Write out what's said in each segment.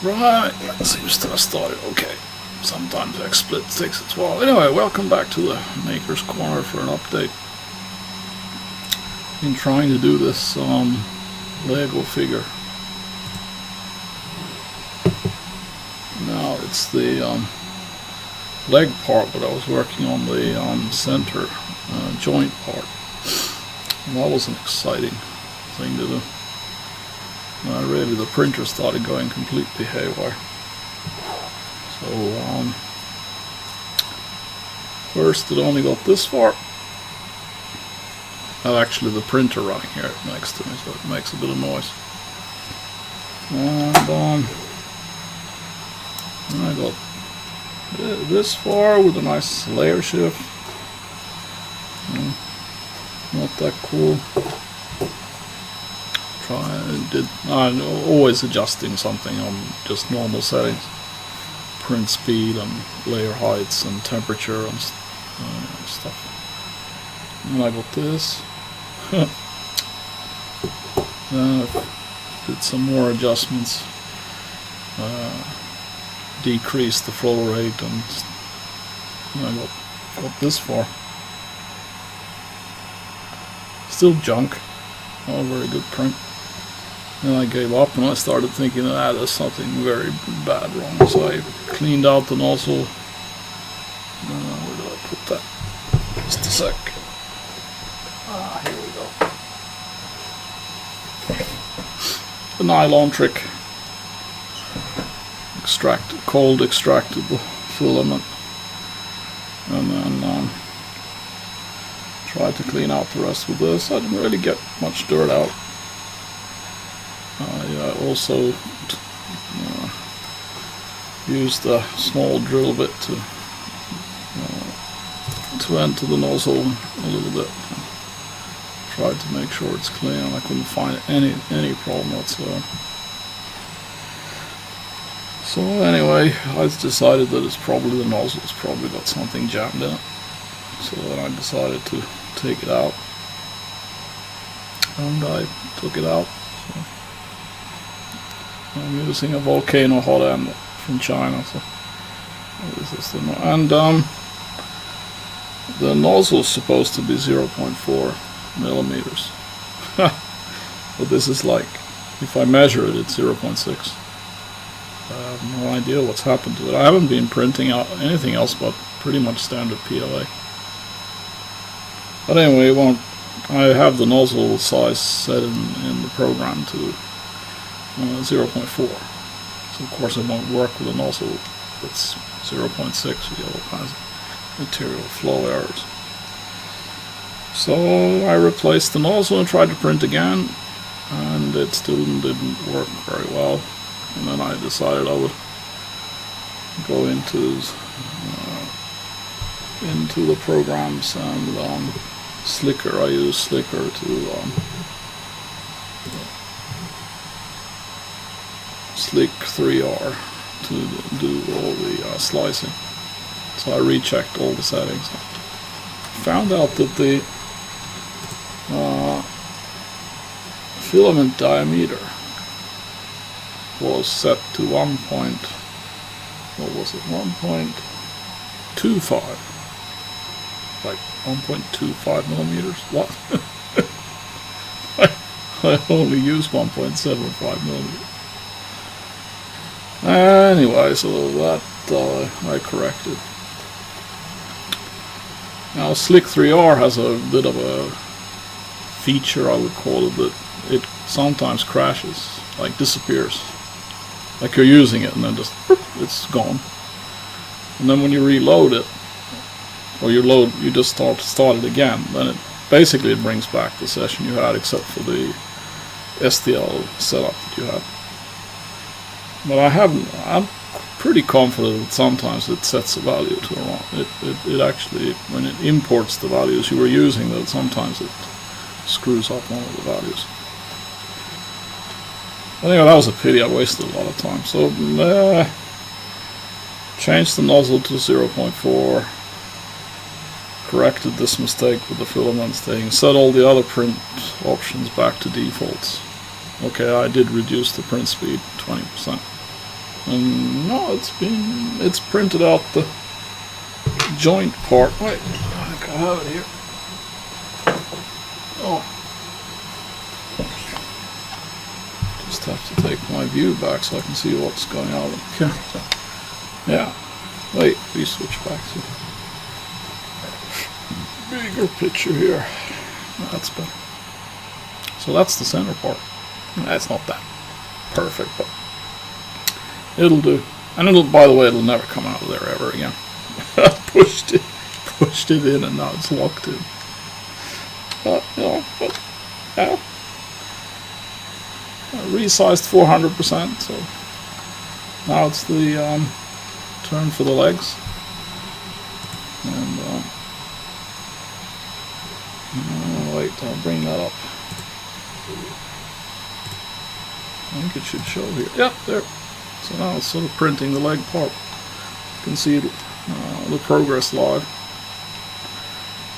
Right, that seems to have started okay. Sometimes XSplit takes its while. Anyway, welcome back to the Maker's Corner for an update. Been trying to do this Lego figure. Now it's the leg part, but I was working on the center joint part. And that was an exciting thing to do. Really, the printer started going completely haywire. So first it only got this far. Actually, the printer running here next to me, so it makes a bit of noise. And I got this far with a nice layer shift. Not that cool. I'm always adjusting something on just normal settings. Print speed and layer heights and temperature and stuff. And I got this. Then I did some more adjustments. Decreased the flow rate, and I got this far. Still junk. Not a very good print. Then I gave up and I started thinking, there's something very bad wrong. So I cleaned out the nozzle. Where did I put that? Just a sec. Here we go. The nylon trick. Cold extracted the filament. And then tried to clean out the rest with this. I didn't really get much dirt out. I also used a small drill bit to enter the nozzle a little bit. Tried to make sure it's clean, and I couldn't find any problem whatsoever. So anyway, I decided that the nozzle's probably got something jammed in it. So then I decided to take it out, and I took it out. So I'm using a Volcano hot end from China. So this is and the nozzle is supposed to be 0.4 millimeters, but this is like, if I measure it, it's 0.6. I have no idea what's happened to it. I haven't been printing out anything else but pretty much standard PLA. But anyway, I have the nozzle size set in the program to 0.4. So of course it won't work with a nozzle that's 0.6. You get all kinds of material flow errors. So I replaced the nozzle and tried to print again, and it still didn't work very well. And then I decided I would go into the programs and Slicker. I use Slicker to Slick 3R to do all the slicing. So I rechecked all the settings. Found out that the filament diameter was set to 1.25. Like 1.25 millimeters. What? I only use 1.75 millimeters. Anyway, so that I corrected. Now Slick 3R has a bit of a feature, I would call it, that it sometimes crashes, like disappears. Like you're using it and then just it's gone. And then when you reload it, or you just start it again, then it brings back the session you had, except for the STL setup that you had. But I'm pretty confident that sometimes it sets a value to the wrong. It actually, when it imports the values you were using, that sometimes it screws up one of the values. Anyway, that was a pity. I wasted a lot of time. So changed the nozzle to 0.4. Corrected this mistake with the filaments thing. Set all the other print options back to defaults. Okay, I did reduce the print speed 20%. And no, it's printed out the joint part. Wait, I think I have it here. Oh. Just have to take my view back so I can see what's going on. Okay. Yeah. Wait, we switch back to bigger picture here. That's better. So that's the center part. That's not that perfect, but it'll do. And it'll, by the way, it'll never come out of there ever again. I pushed it in, and now it's locked in. But yeah, resized 400%. So now it's the turn for the legs, and wait, I'll bring that up. I think it should show here. Yeah, there. So now it's sort of printing the leg part. You can see the progress live.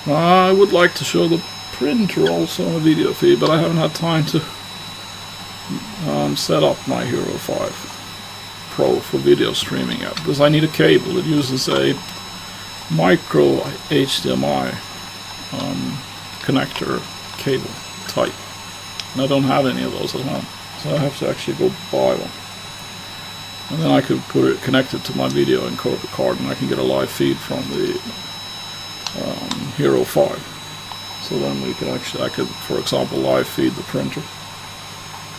I would like to show the printer also on a video feed, but I haven't had time to set up my Hero 5 Pro for video streaming yet, because I need a cable. It uses a micro HDMI connector cable type, and I don't have any of those at home, so I have to actually go buy one. And then I could connect it to my video encoder card, and I can get a live feed from the Hero 5. So then I could, for example, live feed the printer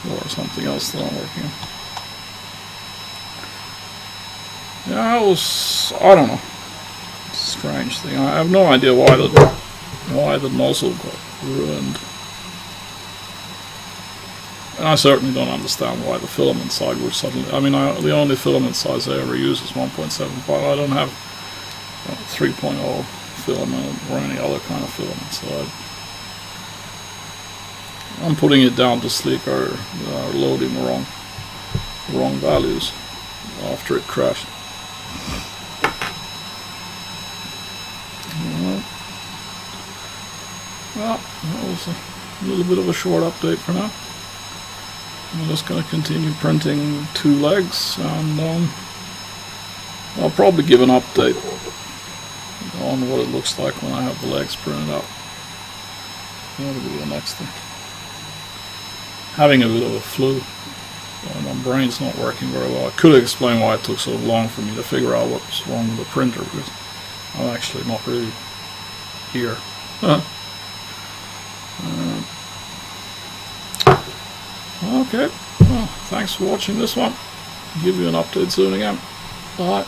or something else that I'm working on. Yeah, I don't know. It's a strange thing. I have no idea why the nozzle got ruined. And I certainly don't understand why the filament side would suddenly... I mean, the only filament size I ever use is 1.75. I don't have 3.0 filament or any other kind of filament, so I'm putting it down to Sleek are loading the wrong values after it crashed. Well, that was a little bit of a short update for now. I'm just going to continue printing 2 legs, and I'll probably give an update on what it looks like when I have the legs printed out. That'll be the next thing. Having a bit of a flu, my brain's not working very well. I could explain why it took so long for me to figure out what was wrong with the printer, because I'm actually not really here. Okay, well, thanks for watching this one. I'll give you an update soon again. Bye.